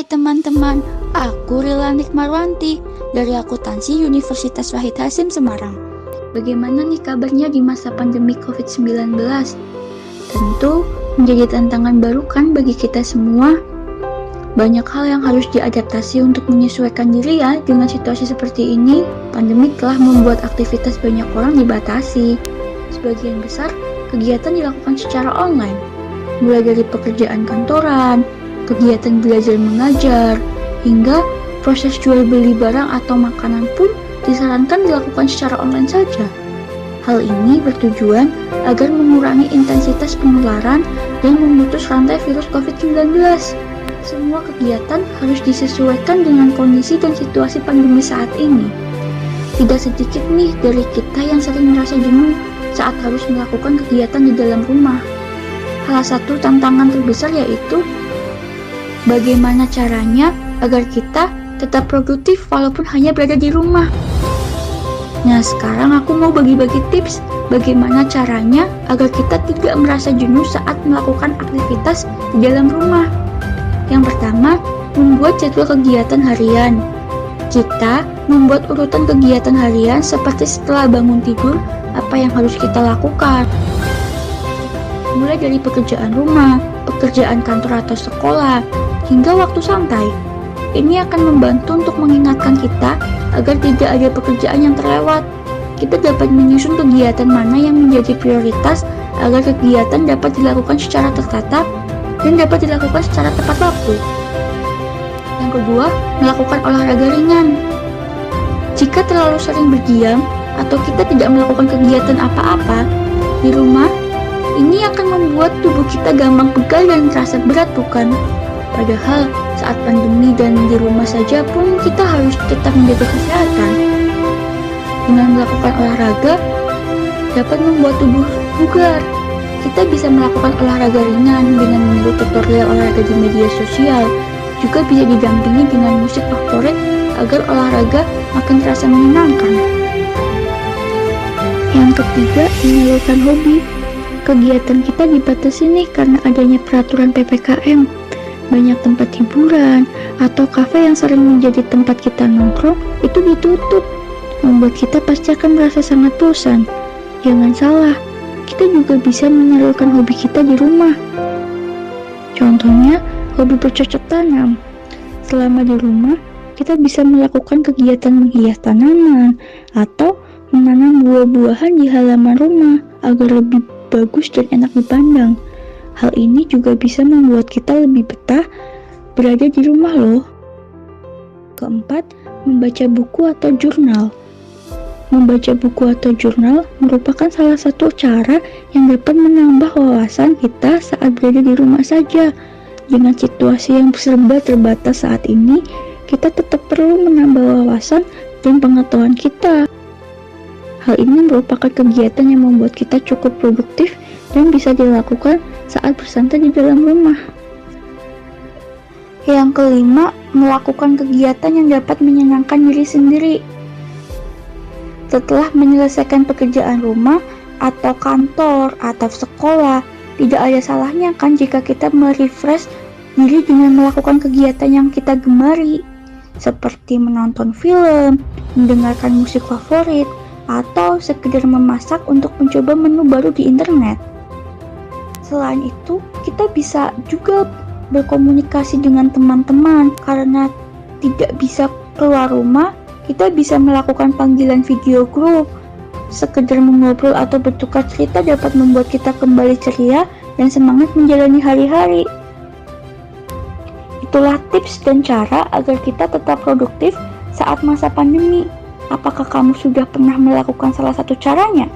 Hai teman-teman, aku Rilanik Marwanti dari akuntansi Universitas Wahid Hasim Semarang. Bagaimana nih kabarnya di masa pandemi COVID-19? Tentu menjadi tantangan baru kan bagi kita semua. Banyak hal yang harus diadaptasi untuk menyesuaikan diri ya dengan situasi seperti ini. Pandemi telah membuat aktivitas banyak orang dibatasi. Sebagian besar kegiatan dilakukan secara online, mulai dari pekerjaan kantoran, kegiatan belajar mengajar, hingga proses jual beli barang atau makanan pun disarankan dilakukan secara online saja. Hal ini bertujuan agar mengurangi intensitas penularan dan memutus rantai virus COVID-19. Semua kegiatan harus disesuaikan dengan kondisi dan situasi pandemi saat ini. Tidak sedikit nih dari kita yang sering merasa jenuh saat harus melakukan kegiatan di dalam rumah. Salah satu tantangan terbesar yaitu bagaimana caranya agar kita tetap produktif walaupun hanya berada di rumah. Nah, sekarang aku mau bagi-bagi tips bagaimana caranya agar kita tidak merasa jenuh saat melakukan aktivitas di dalam rumah. Yang pertama, membuat jadwal kegiatan harian. Kita membuat urutan kegiatan harian seperti setelah bangun tidur, apa yang harus kita lakukan. Mulai dari pekerjaan rumah, pekerjaan kantor atau sekolah, hingga waktu santai. Ini akan membantu untuk mengingatkan kita agar tidak ada pekerjaan yang terlewat. Kita dapat menyusun kegiatan mana yang menjadi prioritas agar kegiatan dapat dilakukan secara tertata dan dapat dilakukan secara tepat waktu. Yang kedua, melakukan olahraga ringan. Jika terlalu sering berdiam atau kita tidak melakukan kegiatan apa-apa di rumah, ini akan membuat tubuh kita gampang pegal dan terasa berat, bukan? Padahal saat pandemi dan di rumah saja pun kita harus tetap menjaga kesehatan. Dengan melakukan olahraga dapat membuat tubuh bugar. Kita bisa melakukan olahraga ringan dengan meniru tutorial olahraga di media sosial. Juga bisa didampingi dengan musik favorit agar olahraga makin terasa menyenangkan. Yang ketiga, menyalurkan hobi. Kegiatan kita dibatasi nih karena adanya peraturan PPKM. Banyak tempat hiburan atau kafe yang sering menjadi tempat kita nongkrong itu ditutup, membuat kita pasti akan merasa sangat bosan. Jangan salah, kita juga bisa menyalurkan hobi kita di rumah. Contohnya, hobi bercocok tanam. Selama di rumah, kita bisa melakukan kegiatan menghias tanaman atau menanam buah-buahan di halaman rumah agar lebih bagus dan enak dipandang. Hal ini juga bisa membuat kita lebih betah berada di rumah loh. Keempat, membaca buku atau jurnal. Membaca buku atau jurnal merupakan salah satu cara yang dapat menambah wawasan kita saat berada di rumah saja. Dengan situasi yang serba terbatas saat ini, kita tetap perlu menambah wawasan dan pengetahuan kita. Hal ini merupakan kegiatan yang membuat kita cukup produktif dan bisa dilakukan saat bersantai di dalam rumah. Yang kelima, melakukan kegiatan yang dapat menyenangkan diri sendiri. Setelah menyelesaikan pekerjaan rumah atau kantor atau sekolah, tidak ada salahnya kan jika kita merefresh diri dengan melakukan kegiatan yang kita gemari, seperti menonton film, mendengarkan musik favorit, atau sekedar memasak untuk mencoba menu baru di internet. Selain itu, kita bisa juga berkomunikasi dengan teman-teman. Karena tidak bisa keluar rumah, kita bisa melakukan panggilan video grup. Sekedar mengobrol atau bertukar cerita dapat membuat kita kembali ceria dan semangat menjalani hari-hari. Itulah tips dan cara agar kita tetap produktif saat masa pandemi. Apakah kamu sudah pernah melakukan salah satu caranya?